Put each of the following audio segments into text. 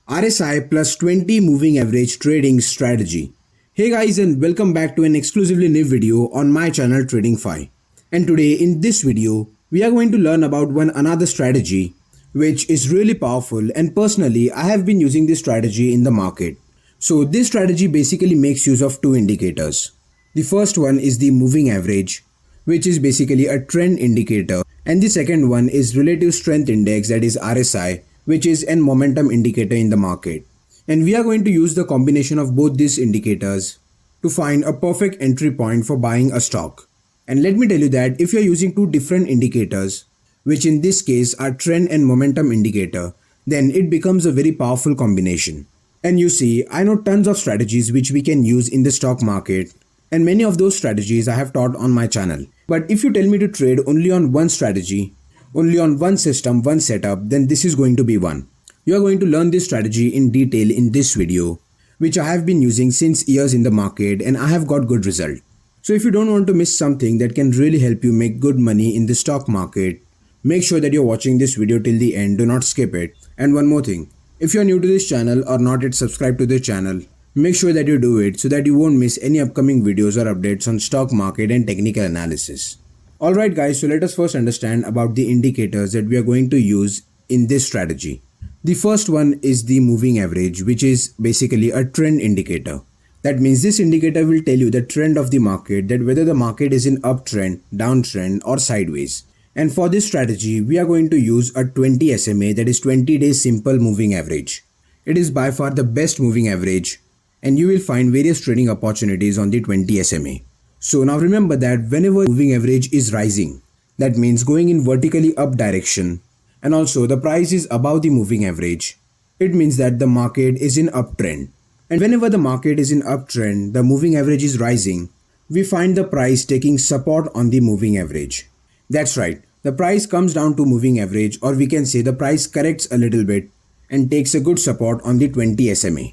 RSI plus 20 moving average trading strategy. Hey guys, and welcome back to an exclusively new video on my channel Tradingfyive. And today in this video, we are going to learn about another strategy which is really powerful, and personally I have been using this strategy in the market. So this strategy basically makes use of two indicators. The first one is the moving average, which is basically a trend indicator, and the second one is relative strength index, that is RSI, which is an momentum indicator in the market. And we are going to use the combination of both these indicators to find a perfect entry point for buying a stock. And let me tell you that if you are using two different indicators, which in this case are trend and momentum indicator, then it becomes a very powerful combination. And you see, I know tons of strategies which we can use in the stock market, and many of those strategies I have taught on my channel. But if you tell me to trade only on one strategy, only on one system, one setup, then this is going to be one. You are going to learn this strategy in detail in this video, which I have been using since years in the market and I have got good result. So if you don't want to miss something that can really help you make good money in the stock market, make sure that you're watching this video till the end, do not skip it. And one more thing, if you're new to this channel or not yet subscribed to this channel, make sure that you do it so that you won't miss any upcoming videos or updates on stock market and technical analysis. Alright guys, so let us first understand about the indicators that we are going to use in this strategy. The first one is the moving average, which is basically a trend indicator. That means this indicator will tell you the trend of the market, that whether the market is in uptrend, downtrend or sideways. And for this strategy, we are going to use a 20 SMA, that is 20 days simple moving average. It is by far the best moving average, and you will find various trading opportunities on the 20 SMA. So now remember that whenever moving average is rising, that means going in vertically up direction, and also the price is above the moving average, it means that the market is in uptrend. And whenever the market is in uptrend, the moving average is rising, we find the price taking support on the moving average. That's right, the price comes down to moving average, or we can say the price corrects a little bit and takes a good support on the 20 SMA.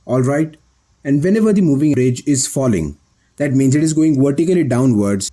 Alright, and whenever the moving average is falling, that means it is going vertically downwards,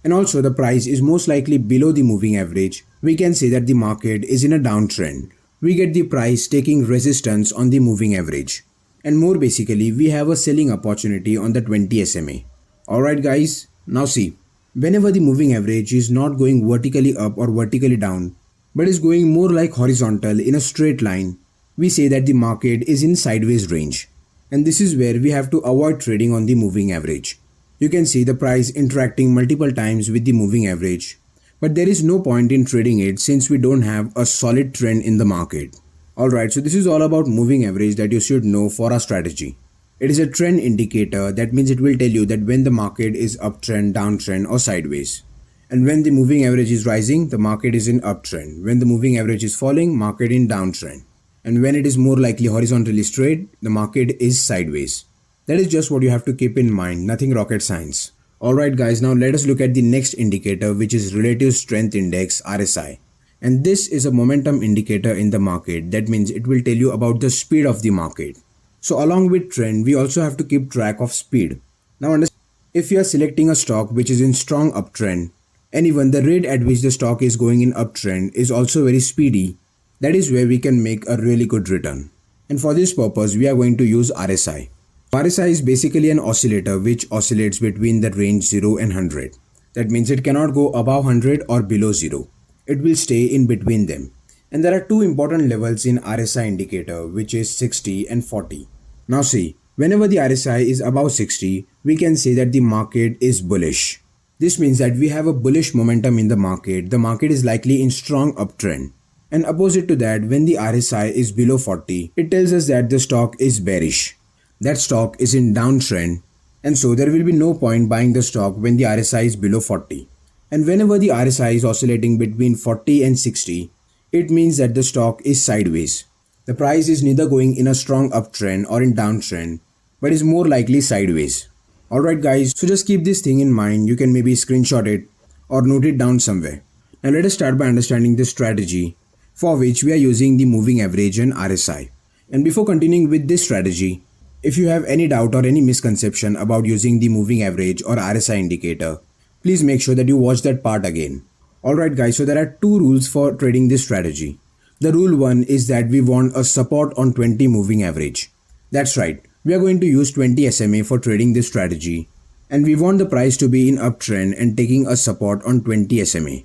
and also the price is most likely below the moving average, we can say that the market is in a downtrend. We get the price taking resistance on the moving average. And more basically, we have a selling opportunity on the 20 SMA. Alright guys, now see, whenever the moving average is not going vertically up or vertically down, but is going more like horizontal in a straight line, we say that the market is in sideways range. And this is where we have to avoid trading on the moving average. You can see the price interacting multiple times with the moving average, but there is no point in trading it since we don't have a solid trend in the market. Alright, so this is all about moving average that you should know for our strategy. It is a trend indicator, that means it will tell you that when the market is uptrend, downtrend or sideways. And when the moving average is rising, the market is in uptrend. When the moving average is falling, market in downtrend. And when it is more likely horizontally straight, the market is sideways. That is just what you have to keep in mind, nothing rocket science. Alright guys, now let us look at the next indicator, which is relative strength index, RSI. And this is a momentum indicator in the market. That means it will tell you about the speed of the market. So along with trend, we also have to keep track of speed. Now understand, if you are selecting a stock which is in strong uptrend, and even the rate at which the stock is going in uptrend is also very speedy, that is where we can make a really good return. And for this purpose, we are going to use RSI. RSI is basically an oscillator which oscillates between the range 0 and 100. That means it cannot go above 100 or below 0. It will stay in between them. And there are two important levels in RSI indicator, which is 60 and 40. Now see, whenever the RSI is above 60, we can say that the market is bullish. This means that we have a bullish momentum in the market. The market is likely in strong uptrend. And opposite to that, when the RSI is below 40, it tells us that the stock is bearish. That stock is in downtrend, and so there will be no point buying the stock when the RSI is below 40. And whenever the RSI is oscillating between 40 and 60, it means that the stock is sideways. The price is neither going in a strong uptrend or in downtrend, but is more likely sideways. Alright guys, so just keep this thing in mind. You can maybe screenshot it or note it down somewhere. Now let us start by understanding this strategy, for which we are using the moving average and RSI. And before continuing with this strategy, if you have any doubt or any misconception about using the moving average or RSI indicator, please make sure that you watch that part again. Alright guys, so there are two rules for trading this strategy. The rule 1 is that we want a support on 20 moving average. That's right, we are going to use 20 SMA for trading this strategy, and we want the price to be in uptrend and taking a support on 20 SMA.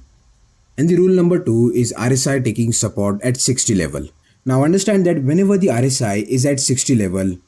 And the rule number 2 is RSI taking support at 60 level. Now understand that whenever the RSI is at 60 level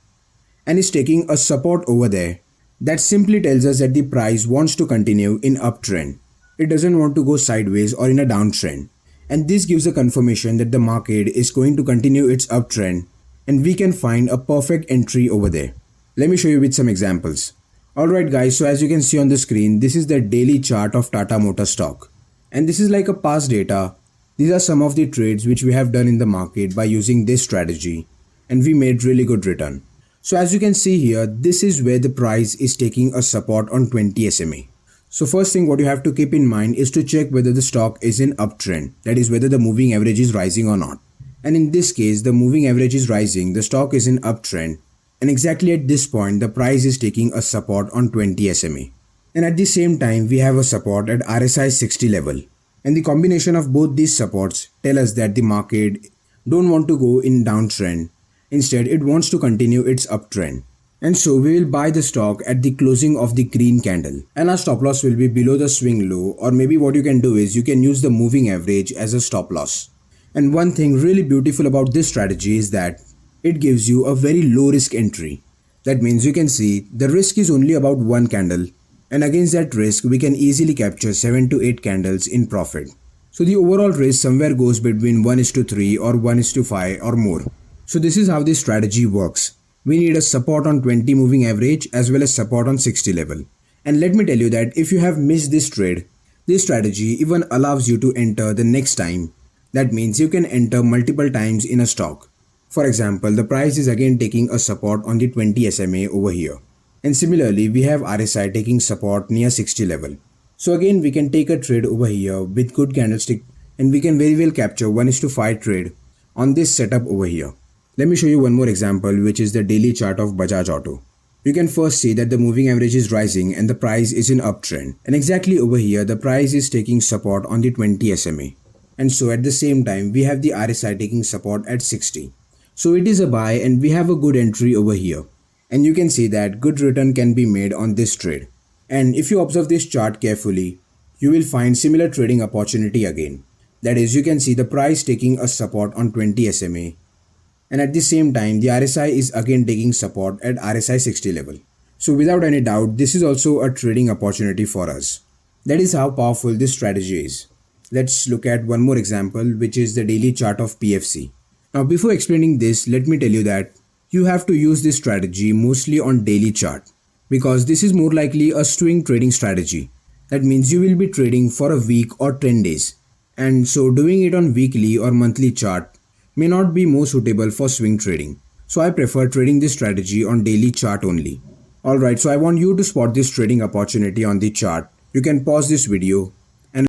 and is taking a support over there, that simply tells us that the price wants to continue in uptrend. It doesn't want to go sideways or in a downtrend. And this gives a confirmation that the market is going to continue its uptrend and we can find a perfect entry over there. Let me show you with some examples. Alright guys, so as you can see on the screen, this is the daily chart of Tata Motor stock. And this is like a past data. These are some of the trades which we have done in the market by using this strategy, and we made really good return. So as you can see here, this is where the price is taking a support on 20 SMA. So first thing what you have to keep in mind is to check whether the stock is in uptrend, that is whether the moving average is rising or not. And in this case, the moving average is rising, the stock is in uptrend, and exactly at this point the price is taking a support on 20 SMA. And at the same time we have a support at RSI 60 level. And the combination of both these supports tell us that the market don't want to go in downtrend. Instead, it wants to continue its uptrend. And so we will buy the stock at the closing of the green candle. And our stop loss will be below the swing low, or maybe what you can do is you can use the moving average as a stop loss. And one thing really beautiful about this strategy is that it gives you a very low risk entry. That means you can see the risk is only about one candle. And against that risk, we can easily capture 7 to 8 candles in profit. So the overall risk somewhere goes between 1:3 or 1:5 or more. So this is how this strategy works. We need a support on 20 moving average as well as support on 60 level. And let me tell you that if you have missed this trade, this strategy even allows you to enter the next time. That means you can enter multiple times in a stock. For example, the price is again taking a support on the 20 SMA over here. And similarly, we have RSI taking support near 60 level. So again, we can take a trade over here with good candlestick and we can very well capture 1:5 trade on this setup over here. Let me show you one more example, which is the daily chart of Bajaj Auto. You can first see that the moving average is rising and the price is in uptrend. And exactly over here, the price is taking support on the 20 SMA. And so at the same time, we have the RSI taking support at 60. So it is a buy and we have a good entry over here. And you can see that good return can be made on this trade. And if you observe this chart carefully, you will find similar trading opportunity again. That is, you can see the price taking a support on 20 SMA. And at the same time, the RSI is again taking support at RSI 60 level. So without any doubt, this is also a trading opportunity for us. That is how powerful this strategy is. Let's look at one more example, which is the daily chart of PFC. Now before explaining this, let me tell you that you have to use this strategy mostly on daily chart because this is more likely a swing trading strategy. That means you will be trading for a week or 10 days. And so doing it on weekly or monthly chart may not be more suitable for swing trading. So I prefer trading this strategy on daily chart only. Alright, so I want you to spot this trading opportunity on the chart. You can pause this video and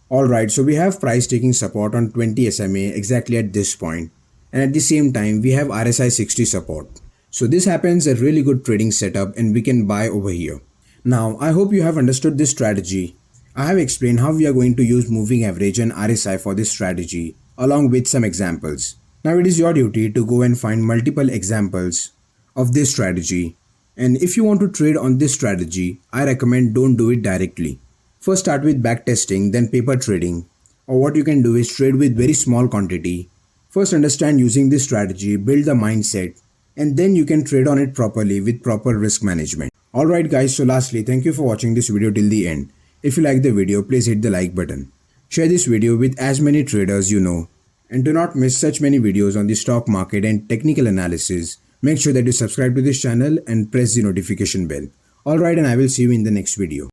alright, so we have price taking support on 20 SMA exactly at this point. And at the same time, we have RSI 60 support. So this happens a really good trading setup and we can buy over here. Now, I hope you have understood this strategy. I have explained how we are going to use moving average and RSI for this strategy along with some examples. Now it is your duty to go and find multiple examples of this strategy. And if you want to trade on this strategy, I recommend don't do it directly. First start with backtesting, then paper trading. Or what you can do is trade with very small quantity. First understand using this strategy, build the mindset, and then you can trade on it properly with proper risk management. Alright guys, so lastly, thank you for watching this video till the end. If you like the video, please hit the like button. Share this video with as many traders you know. And do not miss such many videos on the stock market and technical analysis. Make sure that you subscribe to this channel and press the notification bell. Alright, and I will see you in the next video.